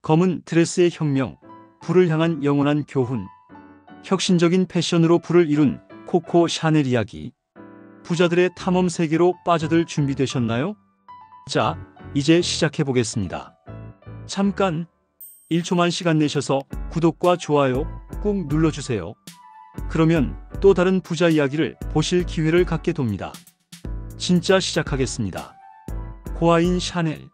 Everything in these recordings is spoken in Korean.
검은 드레스의 혁명, 불을 향한 영원한 교훈. 혁신적인 패션으로 불을 이룬 코코 샤넬 이야기. 부자들의 탐험 세계로 빠져들 준비되셨나요? 자, 이제 시작해 보겠습니다. 잠깐 1초만 시간 내셔서 구독과 좋아요 꾹 눌러주세요. 그러면 또 다른 부자 이야기를 보실 기회를 갖게 됩니다. 진짜 시작하겠습니다. 고아인 샤넬.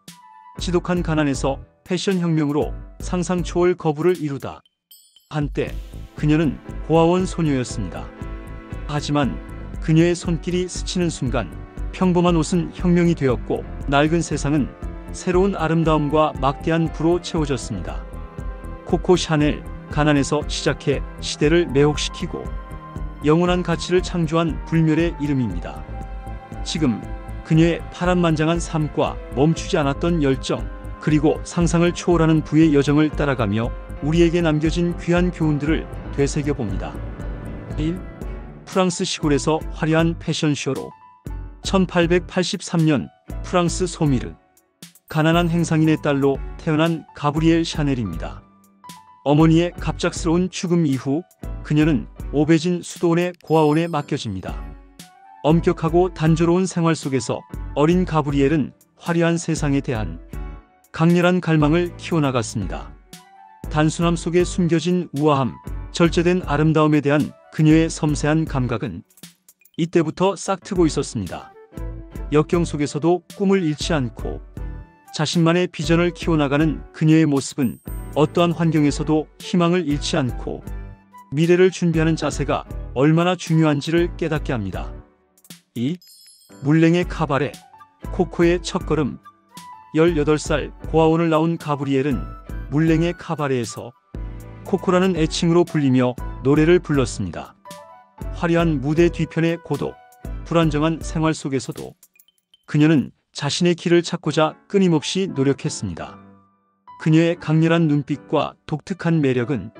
지독한 가난에서 패션 혁명으로 상상 초월 거부를 이루다. 한때 그녀는 고아원 소녀였습니다. 하지만 그녀의 손길이 스치는 순간 평범한 옷은 혁명이 되었고 낡은 세상은 새로운 아름다움과 막대한 부로 채워졌습니다. 코코 샤넬, 가난에서 시작해 시대를 매혹시키고 영원한 가치를 창조한 불멸의 이름입니다. 지금 그녀의 파란만장한 삶과 멈추지 않았던 열정, 그리고 상상을 초월하는 부의 여정을 따라가며 우리에게 남겨진 귀한 교훈들을 되새겨봅니다. 1. 프랑스 시골에서 화려한 패션쇼로. 1883년 프랑스 소미르. 가난한 행상인의 딸로 태어난 가브리엘 샤넬입니다. 어머니의 갑작스러운 죽음 이후 그녀는 오베진 수도원의 고아원에 맡겨집니다. 엄격하고 단조로운 생활 속에서 어린 가브리엘은 화려한 세상에 대한 강렬한 갈망을 키워나갔습니다. 단순함 속에 숨겨진 우아함, 절제된 아름다움에 대한 그녀의 섬세한 감각은 이때부터 싹트고 있었습니다. 역경 속에서도 꿈을 잃지 않고 자신만의 비전을 키워나가는 그녀의 모습은 어떠한 환경에서도 희망을 잃지 않고 미래를 준비하는 자세가 얼마나 중요한지를 깨닫게 합니다. 2. 물냉의 카바레, 코코의 첫걸음. 18살 고아원을 나온 가브리엘은 물냉의 카바레에서 코코라는 애칭으로 불리며 노래를 불렀습니다. 화려한 무대 뒤편의 고독, 불안정한 생활 속에서도 그녀는 자신의 길을 찾고자 끊임없이 노력했습니다. 그녀의 강렬한 눈빛과 독특한 매력은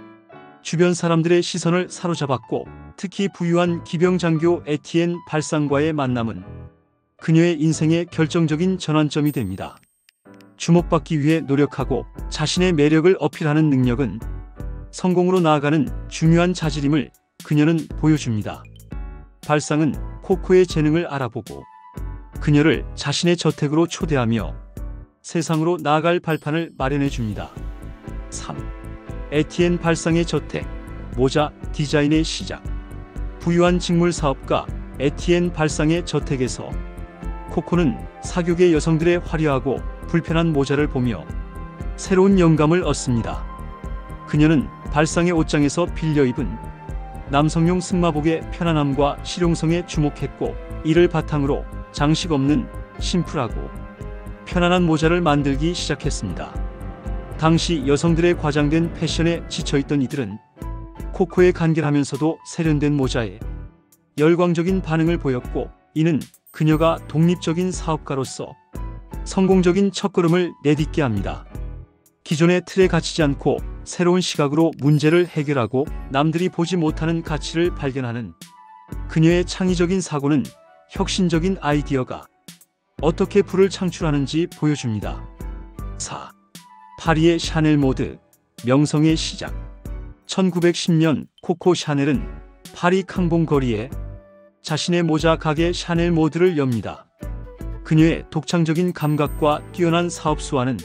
주변 사람들의 시선을 사로잡았고, 특히 부유한 기병장교 에티엔 발상과의 만남은 그녀의 인생의 결정적인 전환점이 됩니다. 주목받기 위해 노력하고 자신의 매력을 어필하는 능력은 성공으로 나아가는 중요한 자질임을 그녀는 보여줍니다. 발상은 코코의 재능을 알아보고 그녀를 자신의 저택으로 초대하며 세상으로 나아갈 발판을 마련해 줍니다. 3. 에티엔 발상의 저택, 모자 디자인의 시작. 부유한 직물 사업가 에티엔 발상의 저택에서 코코는 사교계 여성들의 화려하고 불편한 모자를 보며 새로운 영감을 얻습니다. 그녀는 발상의 옷장에서 빌려 입은 남성용 승마복의 편안함과 실용성에 주목했고, 이를 바탕으로 장식 없는 심플하고 편안한 모자를 만들기 시작했습니다. 당시 여성들의 과장된 패션에 지쳐있던 이들은 코코의 간결하면서도 세련된 모자에 열광적인 반응을 보였고, 이는 그녀가 독립적인 사업가로서 성공적인 첫걸음을 내딛게 합니다. 기존의 틀에 갇히지 않고 새로운 시각으로 문제를 해결하고 남들이 보지 못하는 가치를 발견하는 그녀의 창의적인 사고는 혁신적인 아이디어가 어떻게 불을 창출하는지 보여줍니다. 4. 파리의 샤넬 모드, 명성의 시작. 1910년 코코 샤넬은 파리 캉봉 거리에 자신의 모자 가게 샤넬 모드를 엽니다. 그녀의 독창적인 감각과 뛰어난 사업 수완은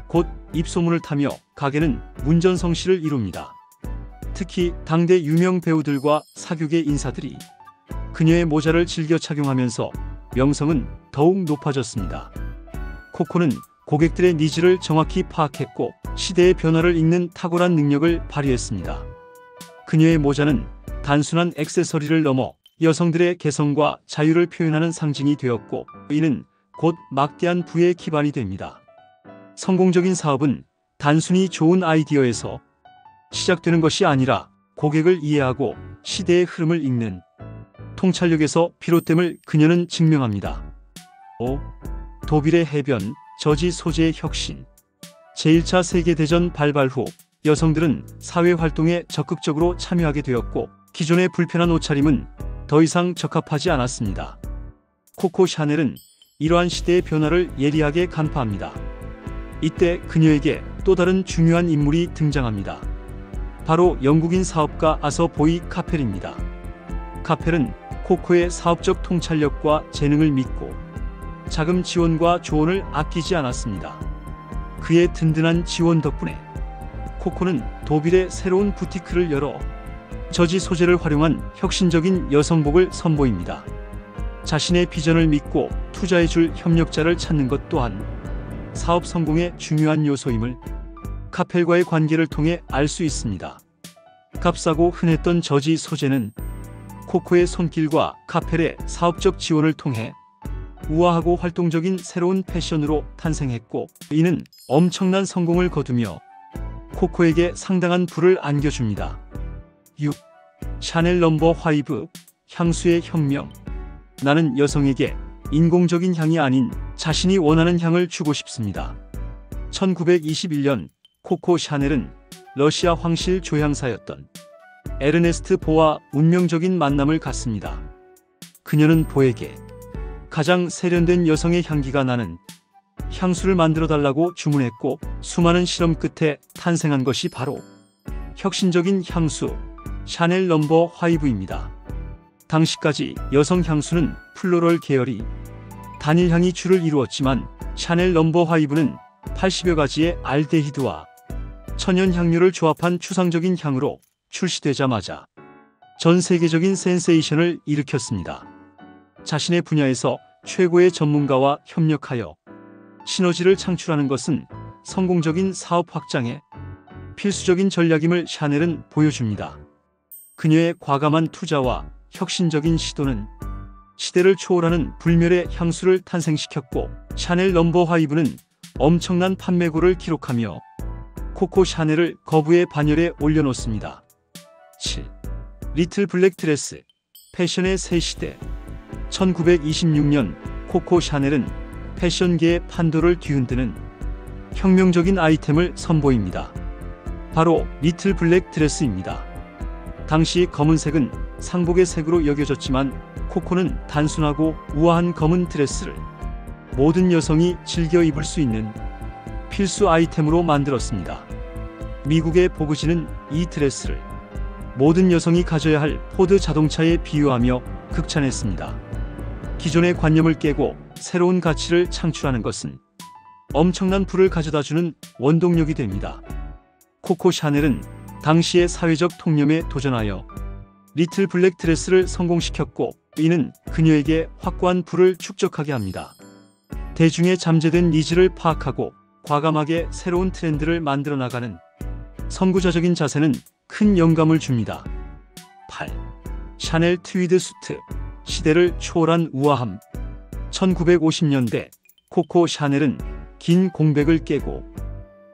곧 입소문을 타며 가게는 문전성시를 이룹니다. 특히 당대 유명 배우들과 사교계 인사들이 그녀의 모자를 즐겨 착용하면서 명성은 더욱 높아졌습니다. 코코는 고객들의 니즈를 정확히 파악했고 시대의 변화를 읽는 탁월한 능력을 발휘했습니다. 그녀의 모자는 단순한 액세서리를 넘어 여성들의 개성과 자유를 표현하는 상징이 되었고, 이는 곧 막대한 부의 기반이 됩니다. 성공적인 사업은 단순히 좋은 아이디어에서 시작되는 것이 아니라 고객을 이해하고 시대의 흐름을 읽는 통찰력에서 비롯됨을 그녀는 증명합니다. 5. 도빌의 해변, 저지 소재의 혁신. 제1차 세계대전 발발 후 여성들은 사회활동에 적극적으로 참여하게 되었고, 기존의 불편한 옷차림은 더 이상 적합하지 않았습니다. 코코 샤넬은 이러한 시대의 변화를 예리하게 간파합니다. 이때 그녀에게 또 다른 중요한 인물이 등장합니다. 바로 영국인 사업가 아서 보이 카펠입니다. 카펠은 코코의 사업적 통찰력과 재능을 믿고 자금 지원과 조언을 아끼지 않았습니다. 그의 든든한 지원 덕분에 코코는 도빌에 새로운 부티크를 열어 저지 소재를 활용한 혁신적인 여성복을 선보입니다. 자신의 비전을 믿고 투자해줄 협력자를 찾는 것 또한 사업 성공의 중요한 요소임을 카펠과의 관계를 통해 알 수 있습니다. 값싸고 흔했던 저지 소재는 코코의 손길과 카펠의 사업적 지원을 통해 우아하고 활동적인 새로운 패션으로 탄생했고, 이는 엄청난 성공을 거두며 코코에게 상당한 부를 안겨줍니다. 6. 샤넬 넘버 5 향수의 혁명. 나는 여성에게 인공적인 향이 아닌 자신이 원하는 향을 주고 싶습니다. 1921년 코코 샤넬은 러시아 황실 조향사였던 에르네스트 보와 운명적인 만남을 갖습니다. 그녀는 보에게 가장 세련된 여성의 향기가 나는 향수를 만들어 달라고 주문했고, 수많은 실험 끝에 탄생한 것이 바로 혁신적인 향수 샤넬 넘버 5입니다. 당시까지 여성 향수는 플로럴 계열이 단일 향이 주를 이루었지만, 샤넬 넘버 5는 80여 가지의 알데히드와 천연 향료를 조합한 추상적인 향으로 출시되자마자 전 세계적인 센세이션을 일으켰습니다. 자신의 분야에서 최고의 전문가와 협력하여 시너지를 창출하는 것은 성공적인 사업 확장에 필수적인 전략임을 샤넬은 보여줍니다. 그녀의 과감한 투자와 혁신적인 시도는 시대를 초월하는 불멸의 향수를 탄생시켰고, 샤넬 넘버 5는 엄청난 판매고를 기록하며 코코 샤넬을 거부의 반열에 올려놓습니다. 7. 리틀 블랙 드레스 패션의 새 시대. 1926년 코코 샤넬은 패션계의 판도를 뒤흔드는 혁명적인 아이템을 선보입니다. 바로 리틀 블랙 드레스입니다. 당시 검은색은 상복의 색으로 여겨졌지만, 코코는 단순하고 우아한 검은 드레스를 모든 여성이 즐겨 입을 수 있는 필수 아이템으로 만들었습니다. 미국의 보그지는 이 드레스를 모든 여성이 가져야 할 포드 자동차에 비유하며 극찬했습니다. 기존의 관념을 깨고 새로운 가치를 창출하는 것은 엄청난 부를 가져다주는 원동력이 됩니다. 코코 샤넬은 당시의 사회적 통념에 도전하여 리틀 블랙 드레스를 성공시켰고, 이는 그녀에게 확고한 부를 축적하게 합니다. 대중의 잠재된 니즈를 파악하고 과감하게 새로운 트렌드를 만들어 나가는 선구자적인 자세는 큰 영감을 줍니다. 8. 샤넬 트위드 수트 시대를 초월한 우아함. 1950년대 코코 샤넬은 긴 공백을 깨고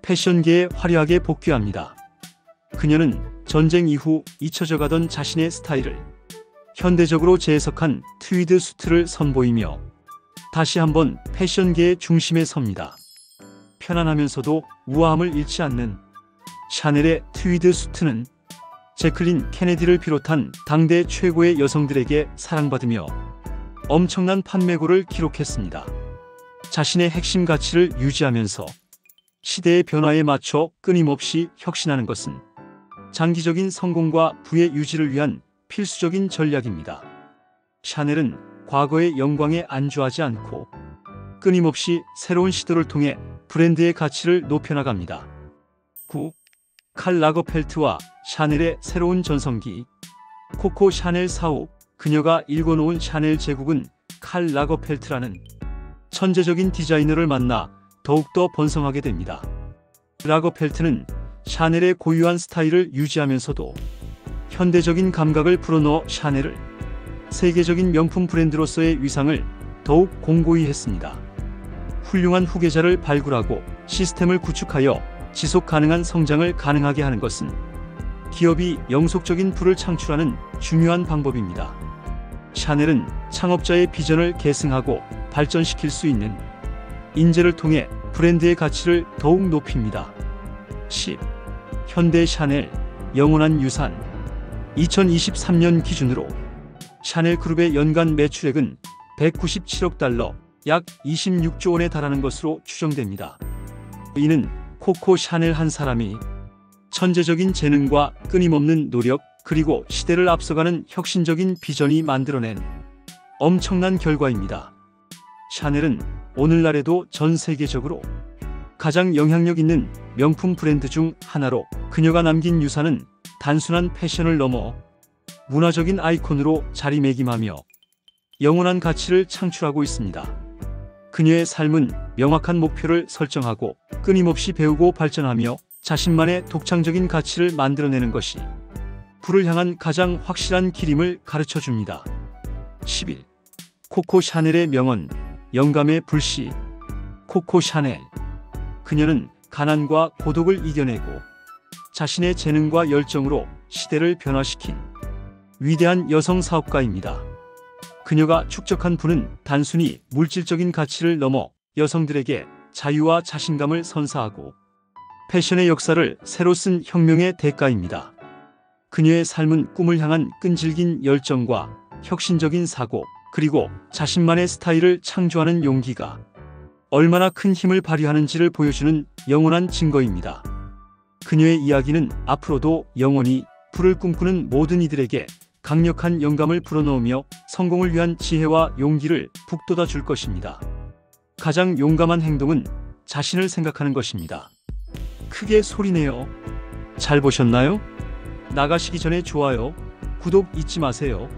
패션계에 화려하게 복귀합니다. 그녀는 전쟁 이후 잊혀져 가던 자신의 스타일을 현대적으로 재해석한 트위드 수트를 선보이며 다시 한번 패션계의 중심에 섭니다. 편안하면서도 우아함을 잃지 않는 샤넬의 트위드 수트는 제클린 케네디를 비롯한 당대 최고의 여성들에게 사랑받으며 엄청난 판매고를 기록했습니다. 자신의 핵심 가치를 유지하면서 시대의 변화에 맞춰 끊임없이 혁신하는 것은 장기적인 성공과 부의 유지를 위한 필수적인 전략입니다. 샤넬은 과거의 영광에 안주하지 않고 끊임없이 새로운 시도를 통해 브랜드의 가치를 높여나갑니다. 9. 칼 라거펠트와 샤넬의 새로운 전성기. 코코 샤넬 사후, 그녀가 일궈놓은 샤넬 제국은 칼 라거펠트라는 천재적인 디자이너를 만나 더욱더 번성하게 됩니다. 라거펠트는 샤넬의 고유한 스타일을 유지하면서도 현대적인 감각을 불어넣어 샤넬을 세계적인 명품 브랜드로서의 위상을 더욱 공고히 했습니다. 훌륭한 후계자를 발굴하고 시스템을 구축하여 지속 가능한 성장을 가능하게 하는 것은 기업이 영속적인 부를 창출하는 중요한 방법입니다. 샤넬은 창업자의 비전을 계승하고 발전시킬 수 있는 인재를 통해 브랜드의 가치를 더욱 높입니다. 10. 현대 샤넬 영원한 유산. 2023년 기준으로 샤넬 그룹의 연간 매출액은 197억 달러, 약 26조 원에 달하는 것으로 추정됩니다. 이는 코코 샤넬 한 사람이 천재적인 재능과 끊임없는 노력 그리고 시대를 앞서가는 혁신적인 비전이 만들어낸 엄청난 결과입니다. 샤넬은 오늘날에도 전 세계적으로 가장 영향력 있는 명품 브랜드 중 하나로 그녀가 남긴 유산은 단순한 패션을 넘어 문화적인 아이콘으로 자리매김하며 영원한 가치를 창출하고 있습니다. 그녀의 삶은 명확한 목표를 설정하고 끊임없이 배우고 발전하며 자신만의 독창적인 가치를 만들어내는 것이 부를 향한 가장 확실한 길임을 가르쳐 줍니다. 11. 코코 샤넬의 명언, 영감의 불씨. 코코 샤넬. 그녀는 가난과 고독을 이겨내고 자신의 재능과 열정으로 시대를 변화시킨 위대한 여성 사업가입니다. 그녀가 축적한 부는 단순히 물질적인 가치를 넘어 여성들에게 자유와 자신감을 선사하고 패션의 역사를 새로 쓴 혁명의 대가입니다. 그녀의 삶은 꿈을 향한 끈질긴 열정과 혁신적인 사고, 그리고 자신만의 스타일을 창조하는 용기가 얼마나 큰 힘을 발휘하는지를 보여주는 영원한 증거입니다. 그녀의 이야기는 앞으로도 영원히 부를 꿈꾸는 모든 이들에게 강력한 영감을 불어넣으며 성공을 위한 지혜와 용기를 북돋아 줄 것입니다. 가장 용감한 행동은 자신을 생각하는 것입니다. 크게 소리내요. 잘 보셨나요? 나가시기 전에 좋아요, 구독 잊지 마세요.